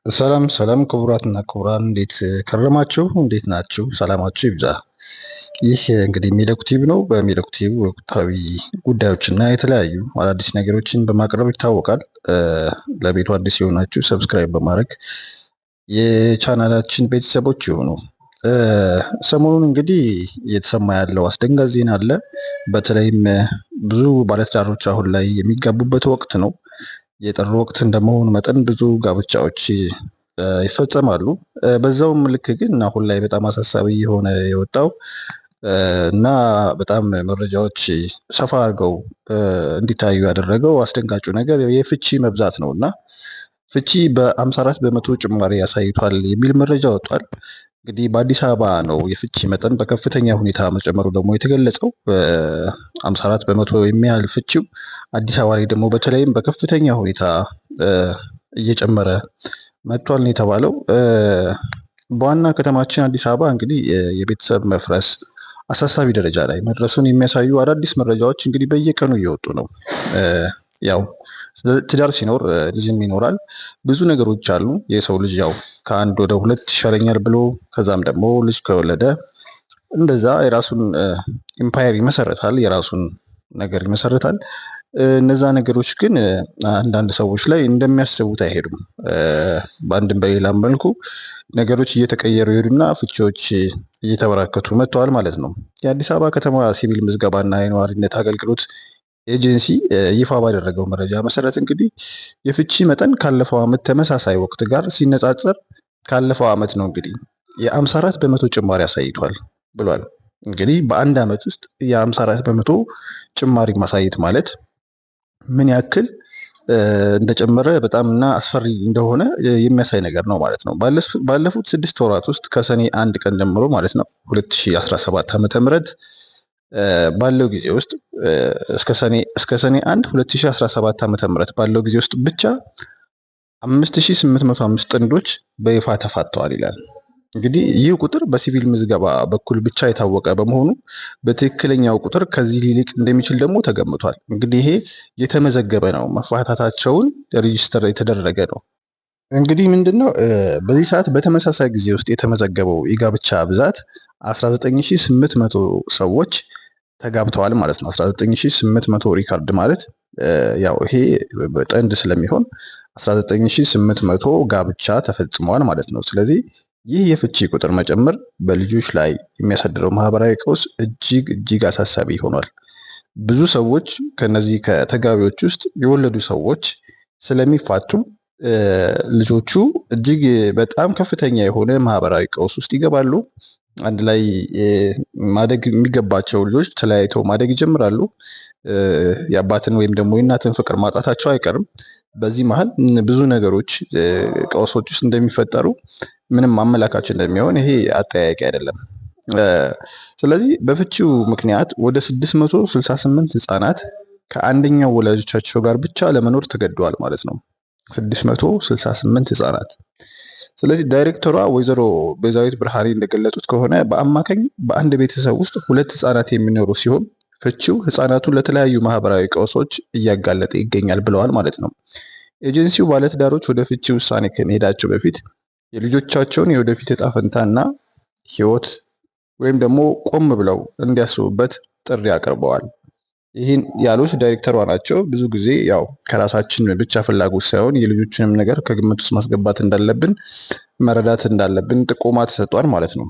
ሰላም ሰላም ክቡራትና ክቡራን እንዴት ከረማችሁ? እንዴት ናችሁ? ሰላማችሁ ይብዛ። ይህ እንግዲህ ሚለኩ ቲዩብ ነው። በሚለኩ ቲዩብ ወቅታዊ ጉዳዮችና የተለያዩ አዳዲስ ነገሮችን በማቅረብ ይታወቃል። ለቤቱ አዲስ የሆናችሁ ሰብስክራይብ በማድረግ የቻናላችን ቤተሰቦች ይሁኑ። ሰሞኑን እንግዲህ እየተሰማ ያለው አስደንጋጭ ዜና አለ። በተለይም ብዙ ባለትዳሮች አሁን ላይ የሚጋቡበት ወቅት ነው። የጥር ወቅት እንደመሆኑ መጠን ብዙ ጋብቻዎች ይፈጸማሉ። በዛውም ልክ ግን አሁን ላይ በጣም አሳሳቢ የሆነ የወጣው እና በጣም መረጃዎች ሰፋ አድርገው እንዲታዩ ያደረገው አስደንጋጩ ነገር የፍቺ መብዛት ነው እና ፍቺ በ54 በመቶ ጭማሪ ያሳይቷል የሚል መረጃ ወጥቷል። እንግዲህ በአዲስ አበባ ነው የፍቺ መጠን በከፍተኛ ሁኔታ መጨመሩ ደግሞ የተገለጸው። በ54 በመቶ የሚያህል ፍቺው አዲስ አበባ ላይ ደግሞ በተለይም በከፍተኛ ሁኔታ እየጨመረ መጥቷል ነው የተባለው። በዋና ከተማችን አዲስ አበባ እንግዲህ የቤተሰብ መፍረስ አሳሳቢ ደረጃ ላይ መድረሱን የሚያሳዩ አዳዲስ መረጃዎች እንግዲህ በየቀኑ እየወጡ ነው። ያው ትዳር ሲኖር ልጅም ይኖራል። ብዙ ነገሮች አሉ። የሰው ልጅ ያው ከአንድ ወደ ሁለት ይሻለኛል ብሎ ከዛም ደግሞ ልጅ ከወለደ እንደዛ የራሱን ኢምፓየር ይመሰረታል፣ የራሱን ነገር ይመሰረታል። እነዛ ነገሮች ግን አንዳንድ ሰዎች ላይ እንደሚያስቡት አይሄዱም። በአንድም በሌላም መልኩ ነገሮች እየተቀየሩ ይሄዱና ፍቺዎች እየተበራከቱ መጥተዋል ማለት ነው። የአዲስ አበባ ከተማ ሲቪል ምዝገባና የነዋሪነት አገልግሎት ኤጀንሲ ይፋ ባደረገው መረጃ መሰረት እንግዲህ የፍቺ መጠን ካለፈው ዓመት ተመሳሳይ ወቅት ጋር ሲነጻጸር ካለፈው ዓመት ነው እንግዲህ የ54 በመቶ ጭማሪ አሳይቷል ብሏል። እንግዲህ በአንድ ዓመት ውስጥ የ54 በመቶ ጭማሪ ማሳየት ማለት ምን ያክል እንደጨመረ በጣም እና አስፈሪ እንደሆነ የሚያሳይ ነገር ነው ማለት ነው። ባለፉት 6 ወራት ውስጥ ከሰኔ 1 ቀን ጀምሮ ማለት ነው 2017 ዓ.ም ባለው ጊዜ ውስጥ እስከ ሰኔ 1 2017 ዓ.ም ባለው ጊዜ ውስጥ ብቻ 5805 ጥንዶች በይፋ ተፋተዋል ይላል። እንግዲህ ይህ ቁጥር በሲቪል ምዝገባ በኩል ብቻ የታወቀ በመሆኑ በትክክለኛው ቁጥር ከዚህ ሊልቅ እንደሚችል ደግሞ ተገምቷል። እንግዲህ ይሄ የተመዘገበ ነው፣ መፋታታቸውን ሬጂስተር የተደረገ ነው። እንግዲህ ምንድነው በዚህ ሰዓት በተመሳሳይ ጊዜ ውስጥ የተመዘገበው የጋብቻ ብዛት 19800 ሰዎች ተጋብተዋል ማለት ነው። 19800 ሪካርድ ማለት ያው ይሄ ጥንድ ስለሚሆን 19800 ጋብቻ ተፈጽመዋል ማለት ነው። ስለዚህ ይህ የፍቺ ቁጥር መጨመር በልጆች ላይ የሚያሳድረው ማህበራዊ ቀውስ እጅግ አሳሳቢ ሆኗል። ብዙ ሰዎች ከነዚህ ከተጋቢዎች ውስጥ የወለዱ ሰዎች ስለሚፋቱ ልጆቹ እጅግ በጣም ከፍተኛ የሆነ ማህበራዊ ቀውስ ውስጥ ይገባሉ። አንድ ላይ ማደግ የሚገባቸው ልጆች ተለያይተው ማደግ ይጀምራሉ። የአባትን ወይም ደግሞ የእናትን ፍቅር ማጣታቸው አይቀርም። በዚህ መሀል ብዙ ነገሮች ቀውሶች ውስጥ እንደሚፈጠሩ ምንም አመላካች እንደሚሆን ይሄ አጠያያቂ አይደለም። ስለዚህ በፍቺው ምክንያት ወደ 668 ህጻናት ከአንደኛው ወላጆቻቸው ጋር ብቻ ለመኖር ተገደዋል ማለት ነው። 668 ህጻናት። ስለዚህ ዳይሬክተሯ ወይዘሮ ቤዛዊት ብርሃኔ እንደገለጹት ከሆነ በአማካኝ በአንድ ቤተሰብ ውስጥ 2 ህጻናት የሚኖሩ ሲሆን ፍቺው ህጻናቱን ለተለያዩ ማህበራዊ ቀውሶች እያጋለጠ ይገኛል ብለዋል ማለት ነው። ኤጀንሲው ባለትዳሮች ወደ ፍቺ ውሳኔ ከመሄዳቸው በፊት የልጆቻቸውን የወደፊት እጣ ፈንታና ህይወት ወይም ደግሞ ቆም ብለው እንዲያስቡበት ጥሪ አቅርበዋል። ይህን ያሉት ዳይሬክተሯ ናቸው። ብዙ ጊዜ ያው ከራሳችን ብቻ ፍላጎት ሳይሆን የልጆችንም ነገር ከግምት ውስጥ ማስገባት እንዳለብን መረዳት እንዳለብን ጥቆማ ተሰጧል ማለት ነው።